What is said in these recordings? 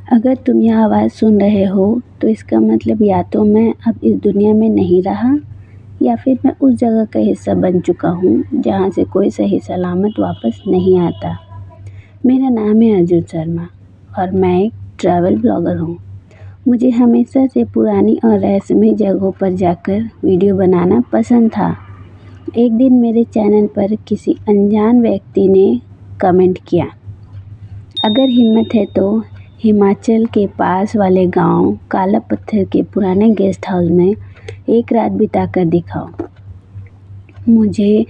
अगर तुम यह आवाज़ सुन रहे हो तो इसका मतलब या तो मैं अब इस दुनिया में नहीं रहा या फिर मैं उस जगह का हिस्सा बन चुका हूँ जहाँ से कोई सही सलामत वापस नहीं आता। मेरा नाम है अर्जुन शर्मा और मैं एक ट्रैवल ब्लॉगर हूँ। मुझे हमेशा से पुरानी और रहस्यमय जगहों पर जाकर वीडियो बनाना पसंद था। एक दिन मेरे चैनल पर किसी अनजान व्यक्ति ने कमेंट किया, अगर हिम्मत है तो हिमाचल के पास वाले गांव काला पत्थर के पुराने गेस्ट हाउस में एक रात बिताकर दिखाओ। मुझे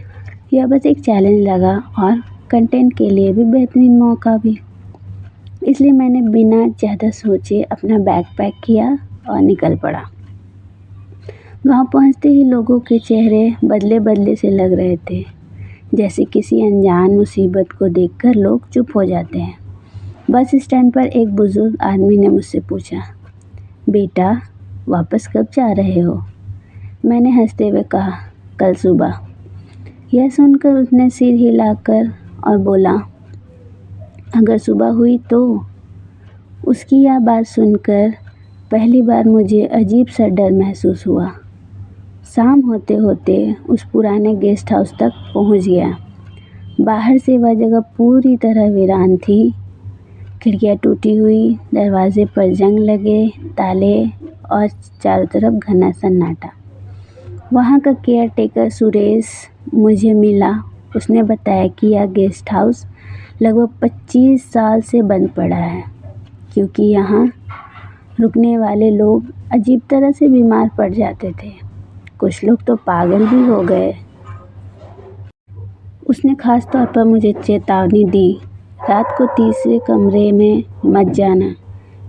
यह बस एक चैलेंज लगा और कंटेंट के लिए भी बेहतरीन मौका भी। इसलिए मैंने बिना ज़्यादा सोचे अपना बैग पैक किया और निकल पड़ा। गांव पहुंचते ही लोगों के चेहरे बदले बदले से लग रहे थे, जैसे किसी अनजान मुसीबत को देखकर लोग चुप हो जाते हैं। बस स्टैंड पर एक बुजुर्ग आदमी ने मुझसे पूछा, बेटा वापस कब जा रहे हो? मैंने हंसते हुए कहा, कल सुबह। यह सुनकर उसने सिर हिलाकर और बोला, अगर सुबह हुई तो? उसकी यह बात सुनकर पहली बार मुझे अजीब सा डर महसूस हुआ। शाम होते होते उस पुराने गेस्ट हाउस तक पहुंच गया। बाहर से वह जगह पूरी तरह वीरान थी। खिड़कियाँ टूटी हुई, दरवाजे पर जंग लगे ताले और चारों तरफ घना सन्नाटा। वहाँ का केयर टेकर सुरेश मुझे मिला। उसने बताया कि यह गेस्ट हाउस लगभग 25 साल से बंद पड़ा है, क्योंकि यहाँ रुकने वाले लोग अजीब तरह से बीमार पड़ जाते थे। कुछ लोग तो पागल भी हो गए। उसने खास तौर पर मुझे चेतावनी दी, रात को तीसरे कमरे में मत जाना।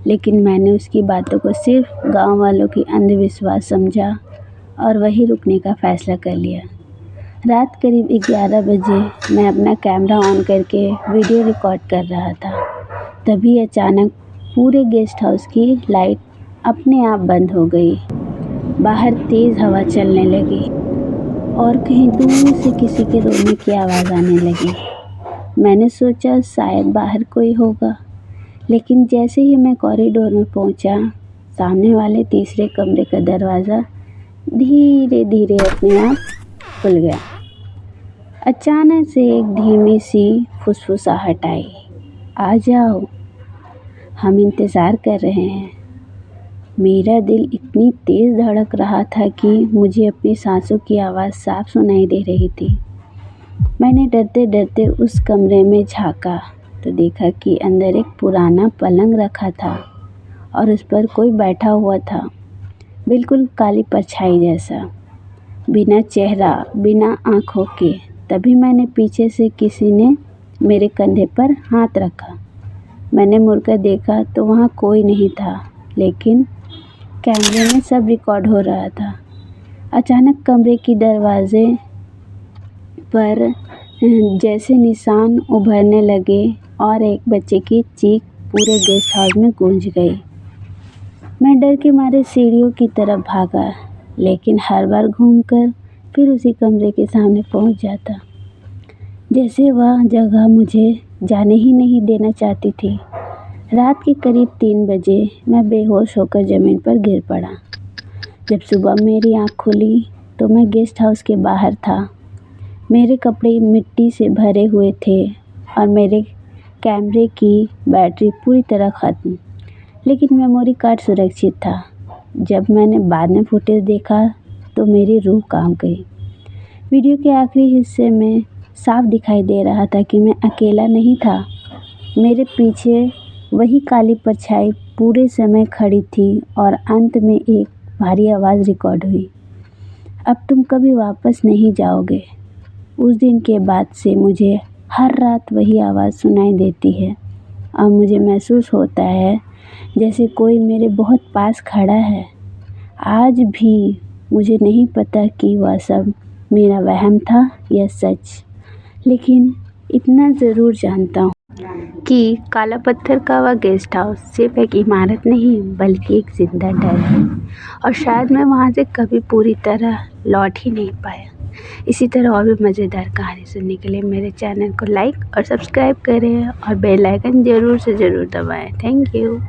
लेकिन मैंने उसकी बातों को सिर्फ गांव वालों की अंधविश्वास समझा और वहीं रुकने का फ़ैसला कर लिया। रात करीब 11 बजे मैं अपना कैमरा ऑन करके वीडियो रिकॉर्ड कर रहा था। तभी अचानक पूरे गेस्ट हाउस की लाइट अपने आप बंद हो गई। बाहर तेज़ हवा चलने लगी और कहीं दूर से किसी के रोने की आवाज़ आने लगी। मैंने सोचा शायद बाहर कोई होगा, लेकिन जैसे ही मैं कॉरिडोर में पहुंचा, सामने वाले तीसरे कमरे का दरवाज़ा धीरे धीरे अपने आप खुल गया। अचानक से एक धीमी सी फुसफुसाहट आई, आ जाओ, हम इंतज़ार कर रहे हैं। मेरा दिल इतनी तेज़ धड़क रहा था कि मुझे अपनी सांसों की आवाज़ साफ सुनाई दे रही थी। मैंने डरते डरते उस कमरे में झांका तो देखा कि अंदर एक पुराना पलंग रखा था और उस पर कोई बैठा हुआ था, बिल्कुल काली परछाई जैसा, बिना चेहरा, बिना आँखों के। तभी मैंने पीछे से किसी ने मेरे कंधे पर हाथ रखा। मैंने मुड़कर देखा तो वहाँ कोई नहीं था, लेकिन कैमरे में सब रिकॉर्ड हो रहा था। अचानक कमरे की दरवाजे पर जैसे निशान उभरने लगे और एक बच्चे की चीख पूरे गेस्ट हाउस में गूंज गई। मैं डर के मारे सीढ़ियों की तरफ भागा, लेकिन हर बार घूमकर फिर उसी कमरे के सामने पहुंच जाता, जैसे वह जगह मुझे जाने ही नहीं देना चाहती थी। रात के करीब 3 बजे मैं बेहोश होकर ज़मीन पर गिर पड़ा। जब सुबह मेरी आँख खुली तो मैं गेस्ट हाउस के बाहर था। मेरे कपड़े मिट्टी से भरे हुए थे और मेरे कैमरे की बैटरी पूरी तरह ख़त्म, लेकिन मेमोरी कार्ड सुरक्षित था। जब मैंने बाद में फुटेज देखा तो मेरी रूह कांप गई। वीडियो के आखिरी हिस्से में साफ दिखाई दे रहा था कि मैं अकेला नहीं था। मेरे पीछे वही काली परछाई पूरे समय खड़ी थी और अंत में एक भारी आवाज़ रिकॉर्ड हुई, अब तुम कभी वापस नहीं जाओगे। उस दिन के बाद से मुझे हर रात वही आवाज़ सुनाई देती है और मुझे महसूस होता है जैसे कोई मेरे बहुत पास खड़ा है। आज भी मुझे नहीं पता कि वह सब मेरा वहम था या सच, लेकिन इतना ज़रूर जानता हूँ कि काला पत्थर का वह गेस्ट हाउस सिर्फ एक इमारत नहीं बल्कि एक जिंदा डर है, और शायद मैं वहाँ से कभी पूरी तरह लौट ही नहीं पाया। इसी तरह और भी मज़ेदार कहानी सुनने के लिए मेरे चैनल को लाइक और सब्सक्राइब करें और बेल आइकन ज़रूर से ज़रूर दबाएं। Thank you.